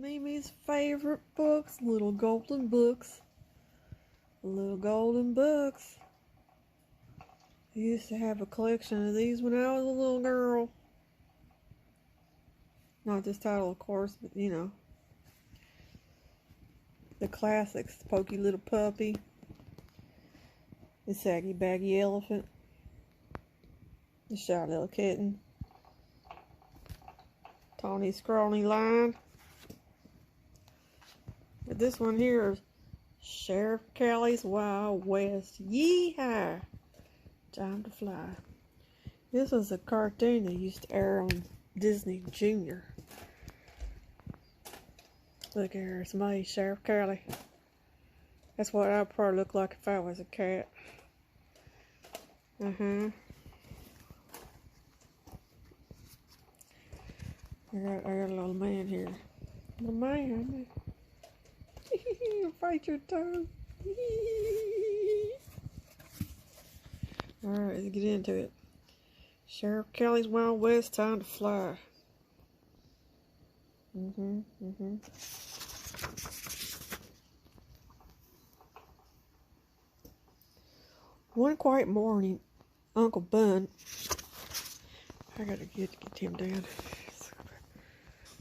Mimi's favorite books, little golden books. Little golden books. I used to have a collection of these when I was a little girl. Not this title, of course, but you know. The classics, the Pokey Little Puppy, the Saggy Baggy Elephant, the Shy Little Kitten, Tawny Scrawny Lion. But this one here is Sheriff Callie's Wild West. Yee-haw! Time to fly. This was a cartoon that used to air on Disney Junior. Look here, it's me, Sheriff Callie. That's what I'd probably look like if I was a cat. I got a little man here. Little man. Fight your toe. Alright, let's get into it. Sheriff Callie's Wild West, time to fly. One quiet morning, Uncle Bun, I gotta get him down.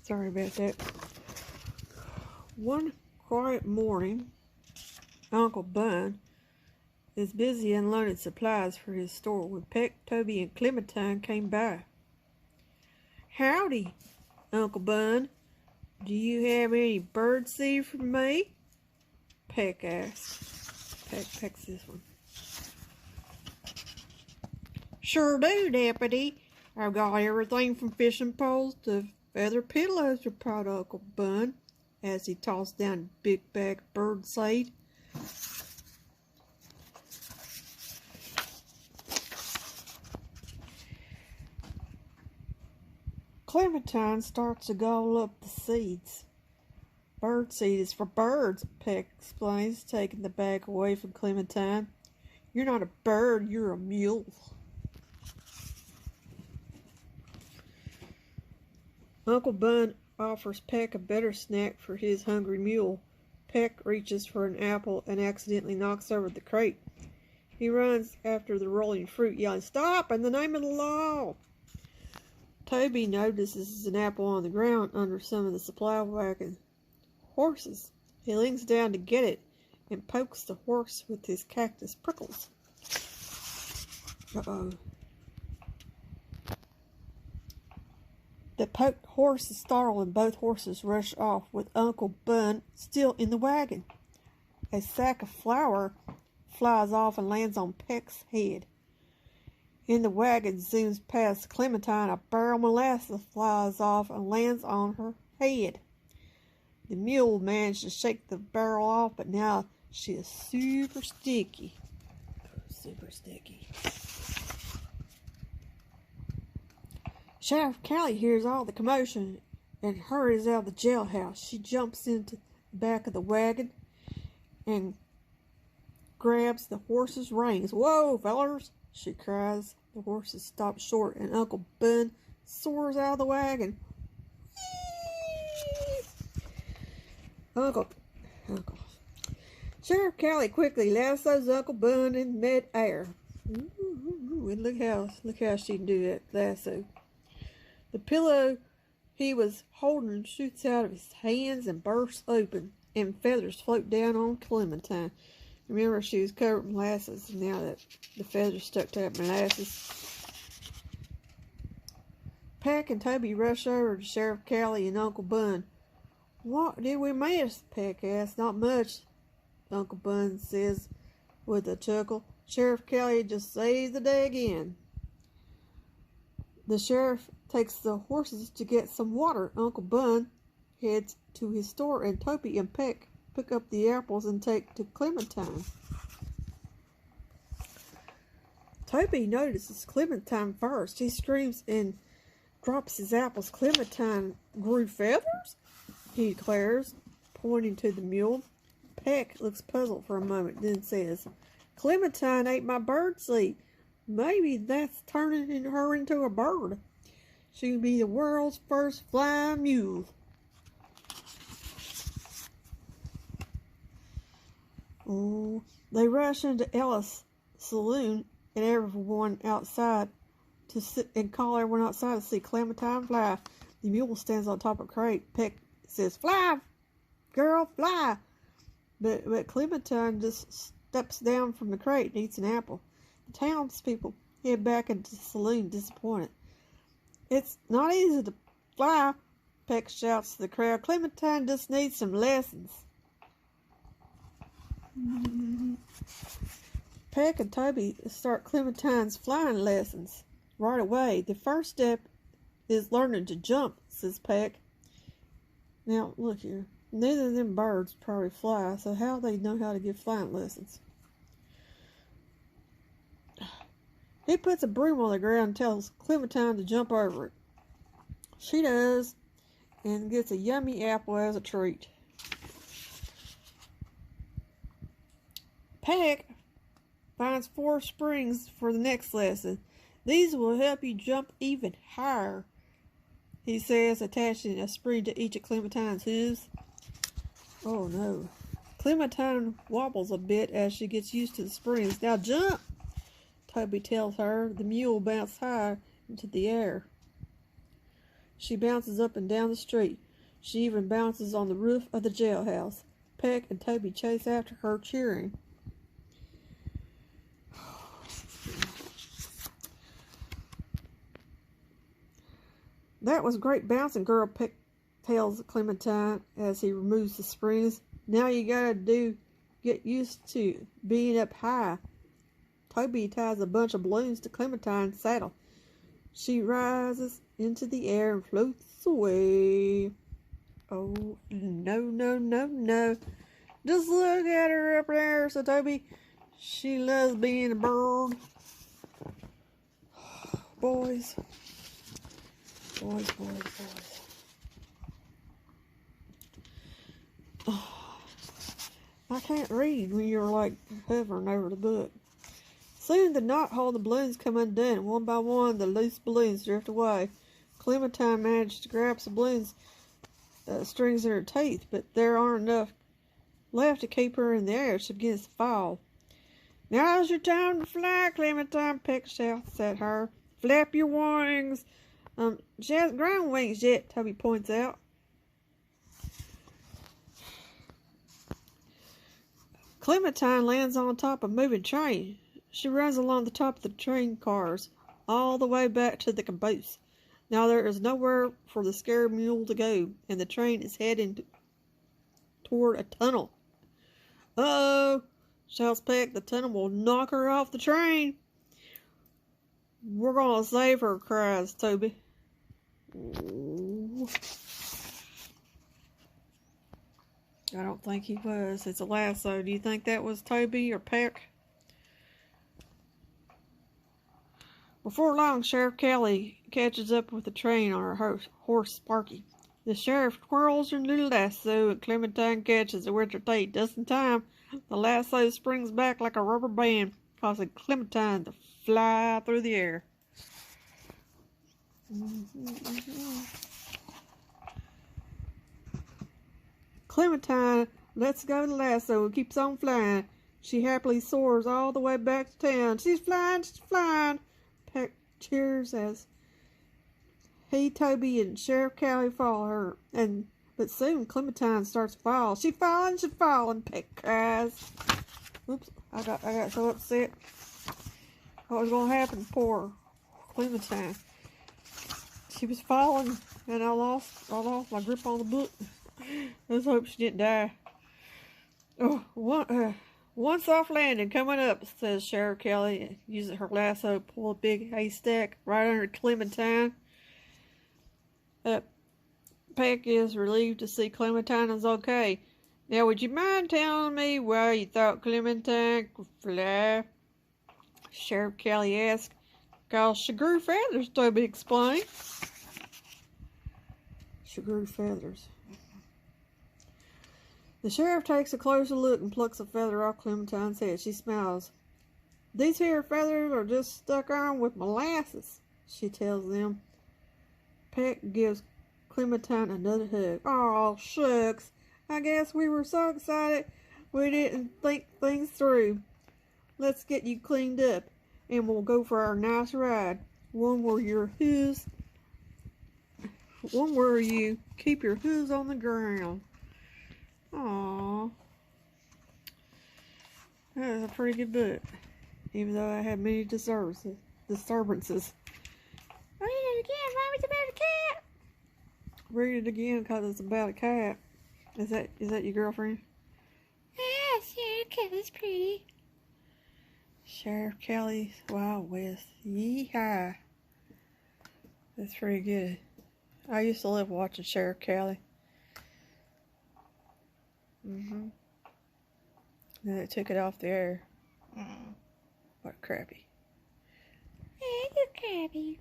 Sorry about that. One quiet morning, Uncle Bun is busy unloading supplies for his store when Peck, Toby, and Clementine came by. Howdy, Uncle Bun. Do you have any bird seed for me? Peck asked. Peck's this one. Sure do, Deputy. I've got everything from fishing poles to feather pillows, replied Uncle Bun as he tossed down a big bag of bird seed. Clementine starts to gobble up the seeds. Bird seed is for birds, Peck explains, taking the bag away from Clementine. You're not a bird, you're a mule. Uncle Bun offers Peck a better snack for his hungry mule. Peck reaches for an apple and accidentally knocks over the crate. He runs after the rolling fruit, yelling, "Stop! In the name of the law!" Toby notices an apple on the ground under some of the supply wagon horses. He leans down to get it and pokes the horse with his cactus prickles. Uh-oh. The poked horse is startled and both horses rush off with Uncle Bun still in the wagon. A sack of flour flies off and lands on Peck's head. In the wagon zooms past Clementine, a barrel of molasses flies off and lands on her head. The mule managed to shake the barrel off, but now she is super sticky. Super sticky. Sheriff Callie hears all the commotion and hurries out of the jailhouse. She jumps into the back of the wagon and grabs the horse's reins. "Whoa, fellers!" she cries. The horses stop short and Uncle Bun soars out of the wagon. Uncle. Sheriff Callie quickly lassos Uncle Bun in mid-air. And look how she can do that lasso. The pillow he was holding shoots out of his hands and bursts open, and feathers float down on Clementine. Remember, she was covered in molasses, and now that the feathers stuck to that molasses. Peck and Toby rush over to Sheriff Callie and Uncle Bun. "What did we miss?" Peck asks. "Not much," Uncle Bun says with a chuckle. "Sheriff Callie just saved the day again." The sheriff takes the horses to get some water. Uncle Bun heads to his store, and Toby and Peck pick up the apples and take to Clementine. Toby notices Clementine first. He screams and drops his apples. "Clementine grew feathers?" he declares, pointing to the mule. Peck looks puzzled for a moment, then says, "Clementine ate my bird seed. Maybe that's turning her into a bird. She'll be the world's first flying mule." Oh, they rush into Ellis' saloon and everyone outside to sit and call everyone outside to see Clementine fly. The mule stands on top of a crate. Peck says, "Fly, girl, fly!" But Clementine just steps down from the crate and eats an apple. The townspeople head back into the saloon disappointed. "It's not easy to fly," Peck shouts to the crowd. "Clementine just needs some lessons." Peck and Toby start Clementine's flying lessons right away. "The first step is learning to jump," says Peck. Now, look here. Neither of them birds probably fly, so how do they know how to give flying lessons? He puts a broom on the ground and tells Clementine to jump over it. She does, and gets a yummy apple as a treat. Peck finds 4 springs for the next lesson. "These will help you jump even higher," he says, attaching a spring to each of Clementine's hooves. Oh no. Clementine wobbles a bit as she gets used to the springs. "Now jump," Toby tells her. The mule bounces high into the air. She bounces up and down the street. She even bounces on the roof of the jailhouse. Peck and Toby chase after her, cheering. "That was great bouncing, girl," Peck tells Clementine as he removes the springs. "Now you gotta get used to being up high." Toby ties a bunch of balloons to Clementine's saddle. She rises into the air and floats away. "Oh, no, no, no, no. Just look at her up there," said Toby. "She loves being a bird." Boys. Boys. Oh, I can't read when you're like hovering over the book. Soon the knot holding the balloons come undone. One by one, the loose balloons drift away. Clementine managed to grab some balloons strings in her teeth, but there aren't enough left to keep her in the air. She begins to fall. "Now's your time to fly, Clementine," Peck shouts at her. "Flap your wings." She hasn't grown wings yet," Toby points out. Clementine lands on top of a moving train. She runs along the top of the train cars, all the way back to the caboose. Now there is nowhere for the scared mule to go, and the train is heading toward a tunnel. "Uh-oh," shouts Peck. "The tunnel will knock her off the train." "We're gonna save her," cries Toby. Ooh. I don't think he was. It's a lasso. Do you think that was Toby or Peck? Before long, Sheriff Callie catches up with the train on her horse Sparky. The sheriff twirls her little lasso and Clementine catches it with her teeth. Just in time, the lasso springs back like a rubber band, causing Clementine to fly through the air. Clementine lets go of the lasso and keeps on flying. She happily soars all the way back to town. She's flying, she's flying. Peck cheers as he, Toby, and Sheriff Callie follow her. But soon Clementine starts to fall. She's falling, Peck cries. Oops, I got so upset. What was going to happen? Poor Clementine. She was falling, and I lost my grip on the book. Let's hope she didn't die. Oh, one soft landing coming up, says Sheriff Callie, using her lasso to pull a big haystack right under Clementine. Peck is relieved to see Clementine is okay. "Now, would you mind telling me why you thought Clementine could fly?" Sheriff Callie asked. "'Cause she grew feathers," Toby explained. She grew feathers. The sheriff takes a closer look and plucks a feather off Clementine's head. She smiles. "These here feathers are just stuck on with molasses," she tells them. Peck gives Clementine another hug. "Oh, shucks. I guess we were so excited We didn't think things through. Let's get you cleaned up, and we'll go for our nice ride. One where you keep your hooves on the ground. Aww. That was a pretty good book, even though I had many disturbances. Read it again, Mom, it's about a cat. Read it again because it's about a cat. Is that your girlfriend? Yeah, Sheriff Callie's pretty. Sheriff Callie's Wild West. Yeehaw. That's pretty good. I used to love watching Sheriff Callie. Then they took it off the air. What crappy. Yeah, you're crappy.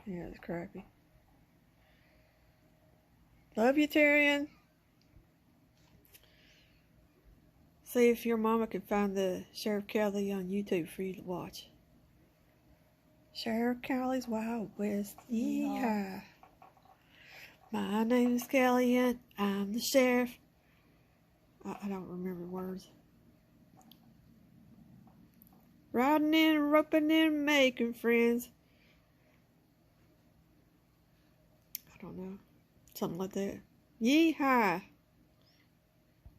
Yeah, it's crappy. Love you, Tyrion. See if your mama can find the Sheriff Callie on YouTube for you to watch. Sheriff Callie's Wild West. Yeah. My name is Callie and I'm the sheriff. I don't remember words. Riding and roping and making friends. I don't know. Something like that. Yeehaw.